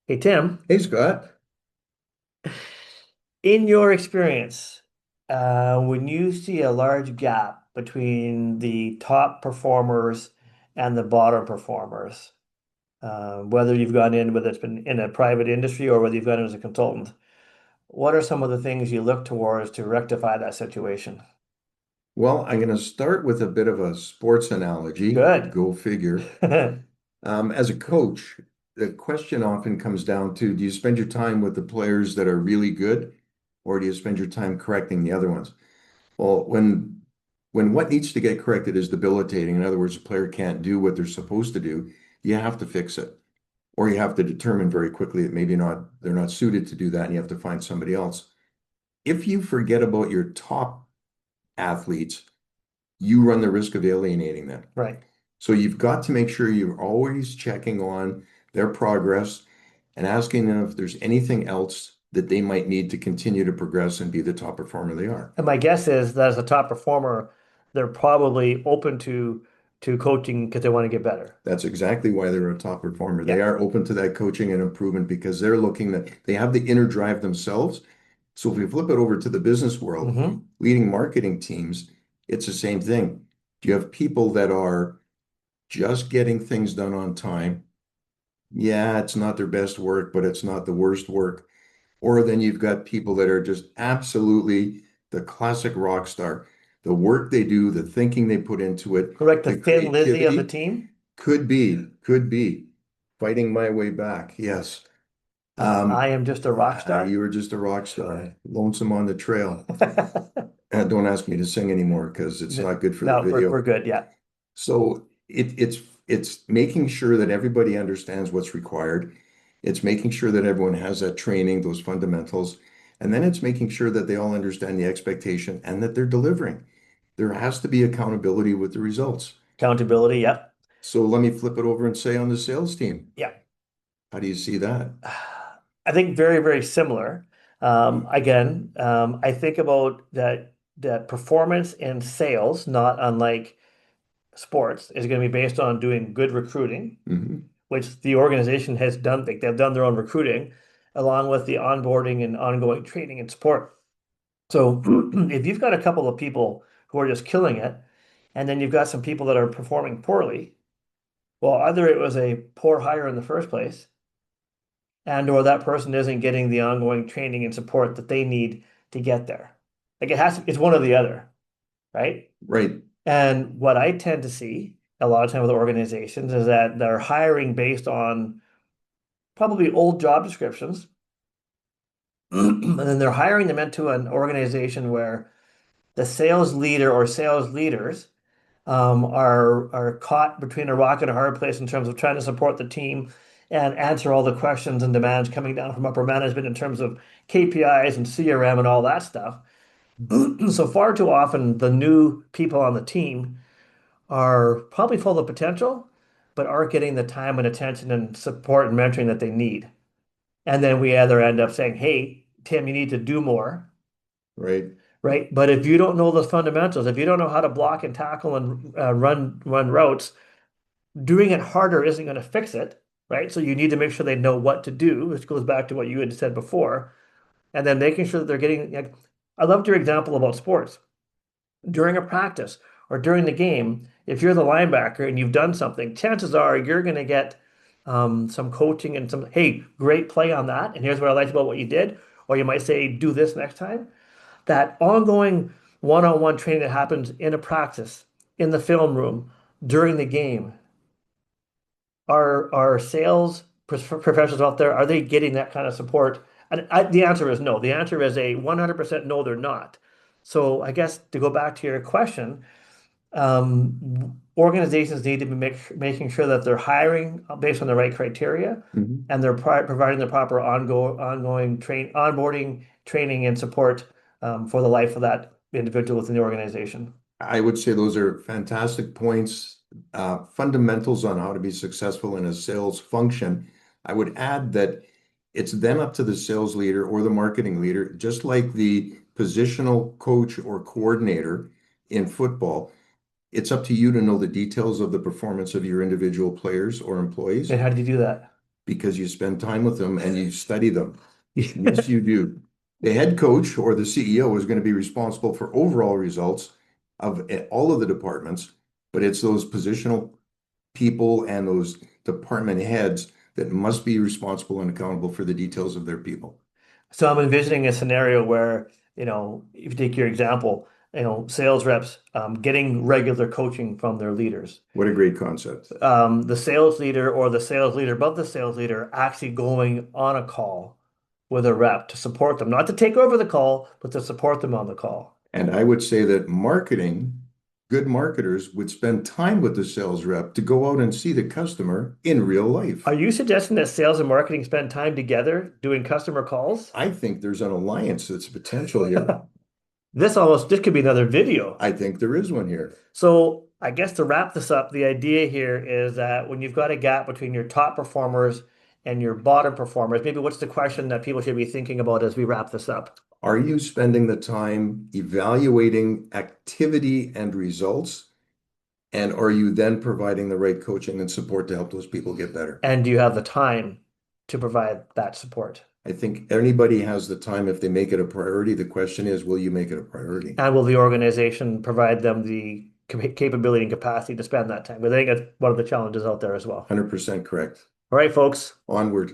Hey Tim, Hey Scott. in your experience, when you see a large gap between the top performers and the bottom performers, whether you've gone in, whether it's been in a private industry or whether you've gone in as a consultant, what are some of the things you look towards to rectify that situation? Well, I'm going to start with a bit of a sports analogy. Good. Go figure. As a coach, the question often comes down to, do you spend your time with the players that are really good, or do you spend your time correcting the other ones? Well, when what needs to get corrected is debilitating, in other words, a player can't do what they're supposed to do, you have to fix it. Or you have to determine very quickly that maybe not they're not suited to do that, and you have to find somebody else. If you forget about your top athletes, you run the risk of alienating them. Right. So you've got to make sure you're always checking on their progress and asking them if there's anything else that they might need to continue to progress and be the top performer they are. And my guess is that as a top performer, they're probably open to coaching because they want to get better. That's exactly why they're a top performer. They Yeah. are open to that coaching and improvement because they're looking that they have the inner drive themselves. So if we flip it over to the business world, Hmm. leading marketing teams, it's the same thing. Do you have people that are just getting things done on time? Yeah, it's not their best work, but it's not the worst work. Or then you've got people that are just absolutely the classic rock star. The work they do, the thinking they put into it, Correct. The the thin Lizzy of the creativity team. could be fighting my way back. Yes. I Um, am just a rock you star. were just a rock star, lonesome on the trail. Don't ask me to sing anymore because it's not good for the No, we're video. good. Yeah. So it's making sure that everybody understands what's required. It's making sure that everyone has that training, those fundamentals, and then it's making sure that they all understand the expectation and that they're delivering. There has to be accountability with the results. Accountability. Yep. So let me flip it over and say on the sales team, Yeah. how do you see that? I think very, very similar. Again, I think about that performance in sales, not unlike sports, is going to be based on doing good recruiting, Mhm. which the organization has done. They've done their own recruiting, along with the onboarding and ongoing training and support. So if you've got a couple of people who are just killing it, and then you've got some people that are performing poorly, well, either it was a poor hire in the first place, and or that person isn't getting the ongoing training and support that they need to get there. Like it's one or the other, right? Right. And what I tend to see a lot of time with organizations is that they're hiring based on probably old job descriptions, and then they're hiring them into an organization where the sales leader or sales leaders are caught between a rock and a hard place in terms of trying to support the team and answer all the questions and demands coming down from upper management in terms of KPIs and CRM and all that stuff. So far too often, the new people on the team are probably full of potential, but aren't getting the time and attention and support and mentoring that they need. And then we either end up saying, hey, Tim, you need to do more, Right. right? But if you don't know those fundamentals, if you don't know how to block and tackle and run routes, doing it harder isn't going to fix it, right? So you need to make sure they know what to do, which goes back to what you had said before, and then making sure that they're getting. Like, I loved your example about sports during a practice or during the game. If you're the linebacker and you've done something, chances are you're going to get some coaching and some, hey, great play on that, and here's what I liked about what you did. Or you might say, do this next time. That ongoing one-on-one training that happens in a practice, in the film room, during the game. Are sales professionals out there, are they getting that kind of support? And the answer is no. The answer is a 100% no, they're not. So I guess to go back to your question, organizations need to be making sure that they're hiring based on the right criteria Mhm. and they're providing the proper ongoing onboarding, training, and support for the life of that individual within the organization. I would say those are fantastic points, fundamentals on how to be successful in a sales function. I would add that it's then up to the sales leader or the marketing leader, just like the positional coach or coordinator in football. It's up to you to know the details of the performance of your individual players or employees. And how did you do that? because you spend time with them and you study them. Yes, you do. The head coach or the CEO is going to be responsible for overall results of all of the departments, but it's those positional people and those department heads that must be responsible and accountable for the details of their people. So I'm envisioning a scenario where, if you take your example, sales reps getting regular coaching from their leaders. What a great concept. The sales leader or the sales leader above the sales leader actually going on a call with a rep to support them, not to take over the call, but to support them on the call. And I would say that marketing, good marketers would spend time with the sales rep to go out and see the customer in real life. Are you suggesting that sales and marketing spend time together doing customer calls? I think there's an alliance that's potential here. This could be another video. I think there is one here. So I guess to wrap this up, the idea here is that when you've got a gap between your top performers and your bottom performers, maybe what's the question that people should be thinking about as we wrap this up? Are you spending the time evaluating activity and results? And are you then providing the right coaching and support to help those people get better? And do you have the time to provide that support? I think anybody has the time if they make it a priority. The question is, will you make it a priority? And will the organization provide them the capability and capacity to spend that time? But I think that's one of the challenges out there as well. 100% correct. All right, folks. Onward.